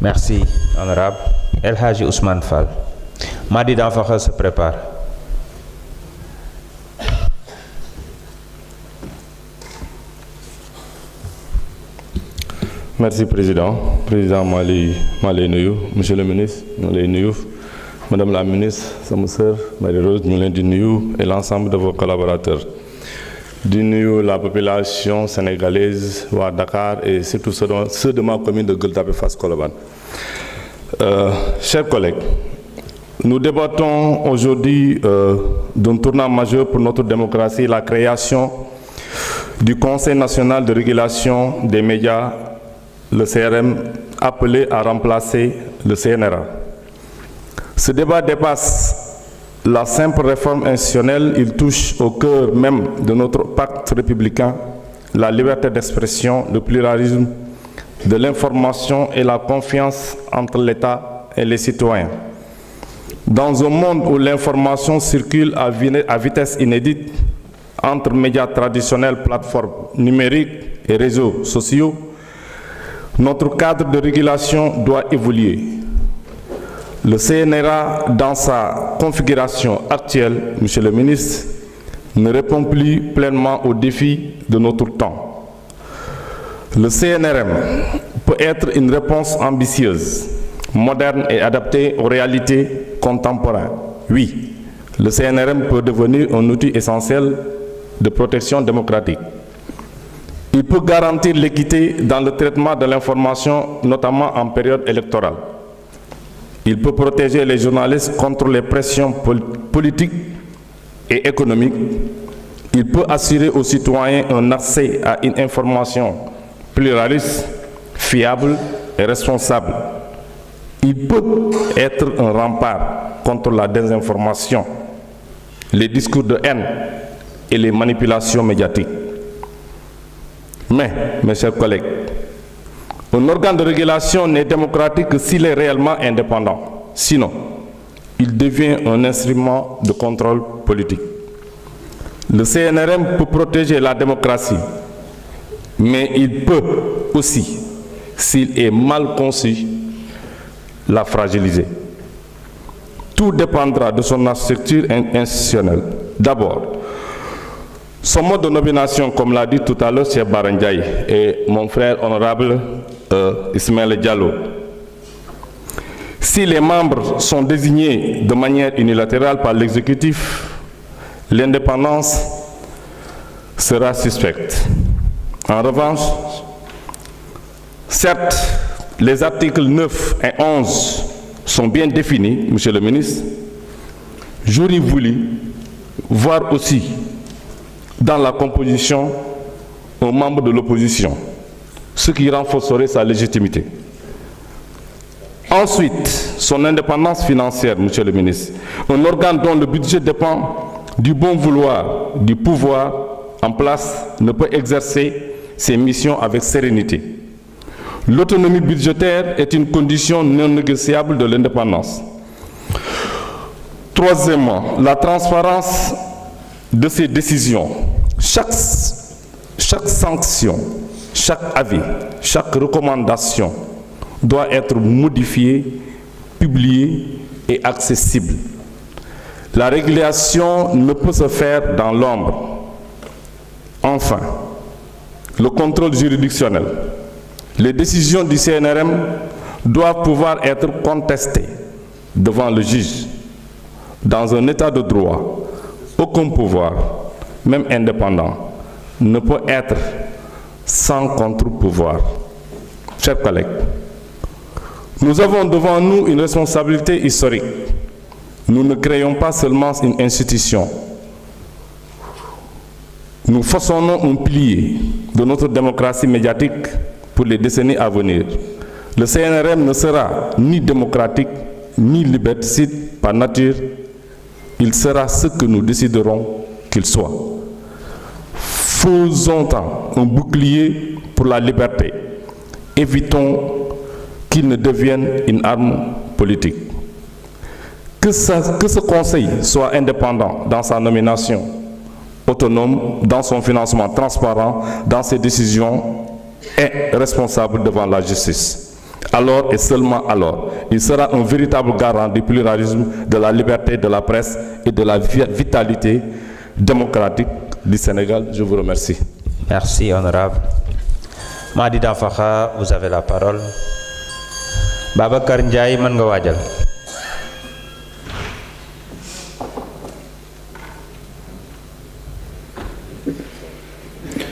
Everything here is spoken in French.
Merci, honorable. El Hadji Ousmane Fall. Madi Danfakha se prépare. Merci, Président. Président Mali Nuyu, Monsieur le ministre, Mali Nuyu, Madame la ministre, sama sœur Marie-Rose, Mali Nuyu et l'ensemble de vos collaborateurs. Du Nuyu, la population sénégalaise à Dakar et surtout ceux de ma commune de Gueule Tapée Fass Colobane. Chers collègues, nous débattons aujourd'hui d'un tournant majeur pour notre démocratie, la création du Conseil national de régulation des médias, le CRM, appelé à remplacer le CNRA. Ce débat dépasse la simple réforme institutionnelle, il touche au cœur même de notre pacte républicain, la liberté d'expression, le pluralisme de l'information et la confiance entre l'État et les citoyens. Dans un monde où l'information circule à vitesse inédite entre médias traditionnels, plateformes numériques et réseaux sociaux, notre cadre de régulation doit évoluer. Le CNRA, dans sa configuration actuelle, Monsieur le ministre, ne répond plus pleinement aux défis de notre temps. Le CNRM peut être une réponse ambitieuse, moderne et adaptée aux réalités contemporaines. Oui, le CNRM peut devenir un outil essentiel de protection démocratique. Il peut garantir l'équité dans le traitement de l'information, notamment en période électorale. Il peut protéger les journalistes contre les pressions politiques et économiques. Il peut assurer aux citoyens un accès à une information pluraliste, fiable et responsable. Il peut être un rempart contre la désinformation, les discours de haine et les manipulations médiatiques. Mais, mes chers collègues, un organe de régulation n'est démocratique que s'il est réellement indépendant. Sinon, il devient un instrument de contrôle politique. Le CNRM peut protéger la démocratie, mais il peut aussi, s'il est mal conçu, la fragiliser. Tout dépendra de son structure institutionnelle. D'abord, son mode de nomination, comme l'a dit tout à l'heure Cheikh Bara Ndiaye et mon frère honorable Ismaël Diallo. Si les membres sont désignés de manière unilatérale par l'exécutif, l'indépendance sera suspecte. En revanche, certes, les articles 9 et 11 sont bien définis, Monsieur le ministre. J'aurais voulu voir aussi dans la composition aux membres de l'opposition, ce qui renforcerait sa légitimité. Ensuite, son indépendance financière, Monsieur le ministre. Un organe dont le budget dépend du bon vouloir, du pouvoir en place, ne peut exercer ses missions avec sérénité. L'autonomie budgétaire est une condition non négociable de l'indépendance. Troisièmement, la transparence de ses décisions. Chaque sanction, chaque avis, chaque recommandation doit être modifiée, publiée et accessible. La régulation ne peut se faire dans l'ombre. Enfin, le contrôle juridictionnel. Les décisions du CNRM doivent pouvoir être contestées devant le juge. Dans un état de droit, aucun pouvoir, même indépendant, ne peut être sans contre-pouvoir. Chers collègues, nous avons devant nous une responsabilité historique. Nous ne créons pas seulement une institution. Nous façonnons un pilier de notre démocratie médiatique pour les décennies à venir. Le CNRM ne sera ni démocratique, ni liberticide par nature. Il sera ce que nous déciderons qu'il soit. Faisons-en un bouclier pour la liberté. Évitons qu'il ne devienne une arme politique. Que ce conseil soit indépendant dans sa nomination, autonome dans son financement, transparent dans ses décisions et responsable devant la justice. Alors et seulement alors, il sera un véritable garant du pluralisme, de la liberté de la presse et de la vitalité démocratique du Sénégal. Je vous remercie. Merci, honorable. Madi Danfakha, vous avez la parole. Babacar Ndiaye, mën nga waajal.